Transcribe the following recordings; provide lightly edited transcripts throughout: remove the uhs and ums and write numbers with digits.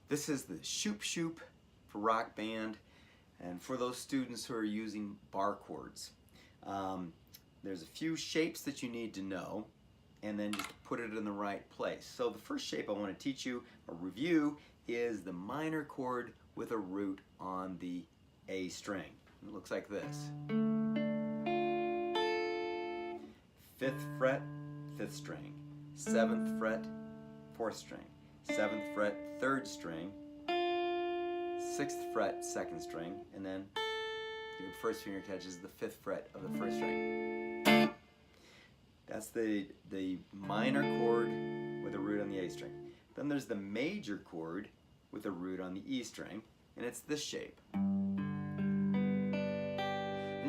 This is the ShoopShoop for Rock Band, and for those students who are using bar chords. There's a few shapes that you need to know, and then just put it in the right place. So the first shape I want to teach you, or review, is the minor chord with a root on the A string. It looks like this. 5th fret, 5th string. 7th fret, 4th string. 7th fret, 3rd string. 6th fret, 2nd string. And then your first finger touches the 5th fret of the 1st string. That's the minor chord with a root on the A string. Then there's the major chord with a root on the E string, and it's this shape. And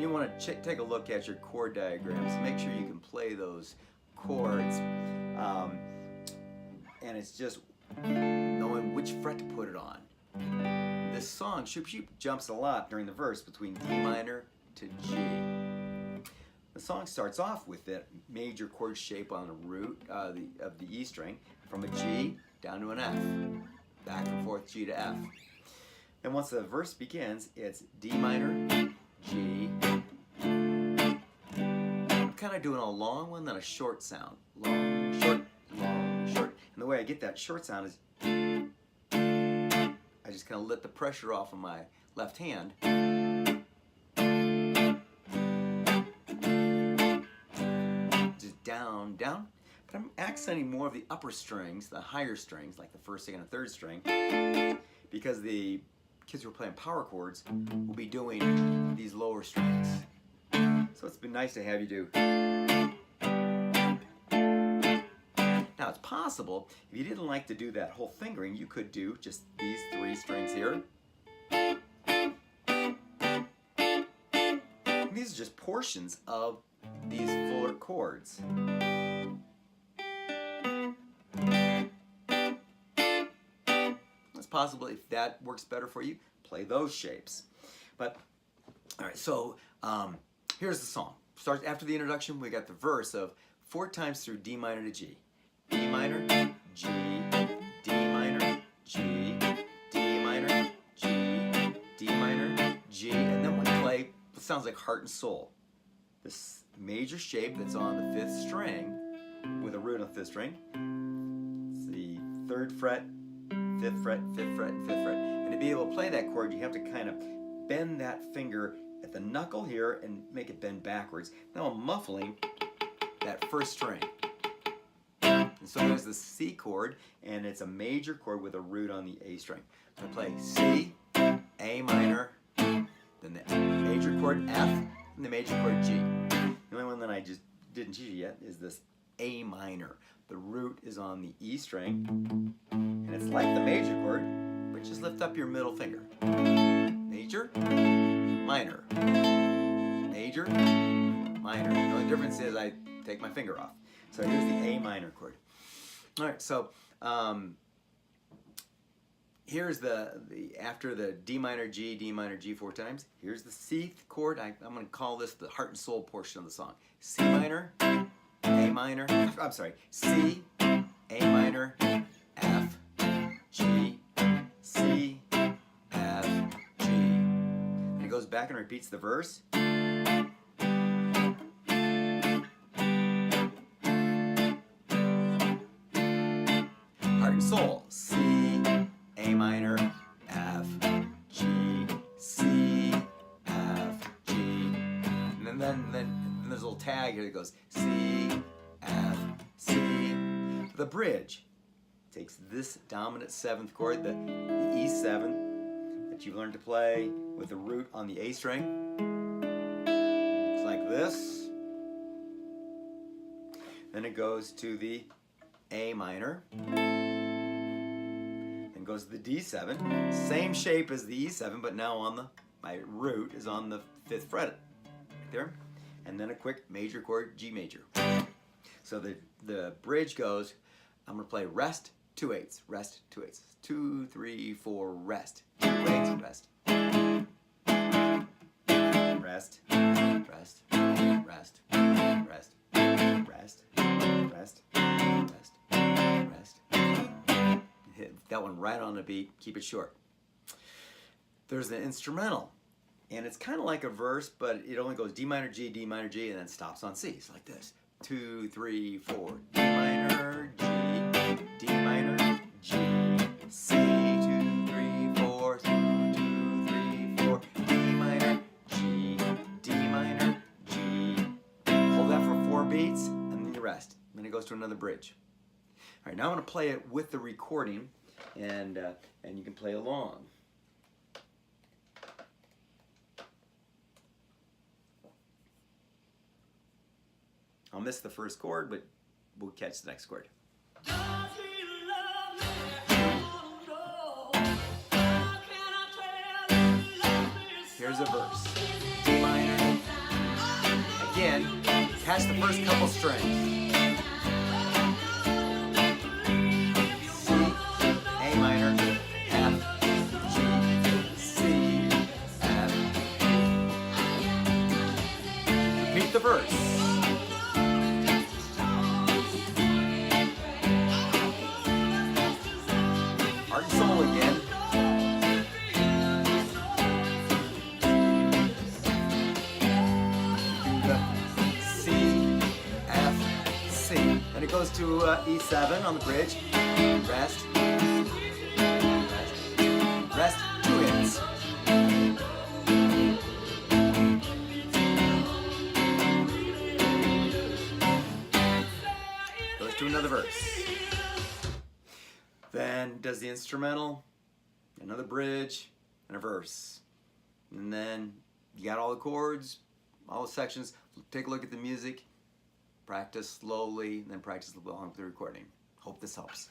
you want to take a look at your chord diagrams, make sure you can play those chords, and it's just knowing which fret to put it on. This song, ShoopShoop, jumps a lot during the verse between D minor to G. The song starts off with that major chord shape on the root of the E string, from a G down to an F, back and forth G to F. And once the verse begins, it's D minor, G. I'm kind of doing a long one, then a short sound. Long, short, long, short. And the way I get that short sound is I just kind of let the pressure off of my left hand. Just down, down. But I'm accenting more of the upper strings, the higher strings, like the 1st, 2nd, and 3rd string, because the kids who are playing power chords will be doing these lower strings. So it's been nice to have you do. Now it's possible, if you didn't like to do that whole fingering, you could do just these 3 strings here. And these are just portions of these fuller chords. It's possible, if that works better for you, play those shapes. But, all right, so here's the song. Starts after the introduction, we got the verse of 4 times through D minor to G. D minor, G, D minor, G, D minor, G, D minor, G, and then we play what sounds like Heart and Soul. This major shape that's on the 5th string with a root on the 5th string. It's the 3rd fret, 5th fret, 5th fret, and 5th fret. And to be able to play that chord, you have to kind of bend that finger at the knuckle here and make it bend backwards. Now I'm muffling that 1st string. And so there's the C chord, and it's a major chord with a root on the A string. I play C, A minor, then the major chord F, and the major chord G. The only one that I just didn't teach you yet is this A minor. The root is on the E string, and it's like the major chord, but just lift up your middle finger. Major, minor, major, minor. The only difference is I take my finger off. So here's the A minor chord. All right, so here's the after the D minor, G 4 times. Here's the C chord. I'm going to call this the heart and soul portion of the song. C minor, A minor. I'm sorry. C, A minor, F, G, C, F, G. And it goes back and repeats the verse. Soul, C, A minor, F, G, C, F, G, and then there's a little tag here that goes C, F, C. The bridge takes this dominant 7th chord, the E7 that you've learned to play with the root on the A string. Looks like this. Then it goes to the A minor. Goes to the D7, same shape as the E7, but now on my root is on the 5th fret right there, and then a quick major chord, G major. So the bridge goes, I'm going to play rest, 2 8s, rest, 2 8s, 2, 3, 4, rest, 2 8s, rest, rest, rest, rest, rest, rest, rest, rest, rest. Hit That one right on the beat, keep it short. There's the instrumental, and it's kind of like a verse, but it only goes D minor, G, D minor, G, and then stops on C. It's like this. 2, 3, 4. D minor, G, D minor, G, C, 2, 3, 4, 2, 2, 3, 4, D minor, G, D minor, G. Hold that for 4 beats, and then you rest. And then it goes to another bridge. All right, now I'm going to play it with the recording, and you can play along. I'll miss the first chord, but we'll catch the next chord. Here's a verse. D minor. Again, catch the first couple strings. C, A minor, F, G, C, F. Repeat the verse. Again. C, F, C. Then it goes to E7 on the bridge. Rest. Rest. Rest. 2 hits. Goes to another verse. Then does the instrumental, another bridge, and a verse. And then you got all the chords, all the sections. Take a look at the music, practice slowly, and then practice along with the recording. Hope this helps.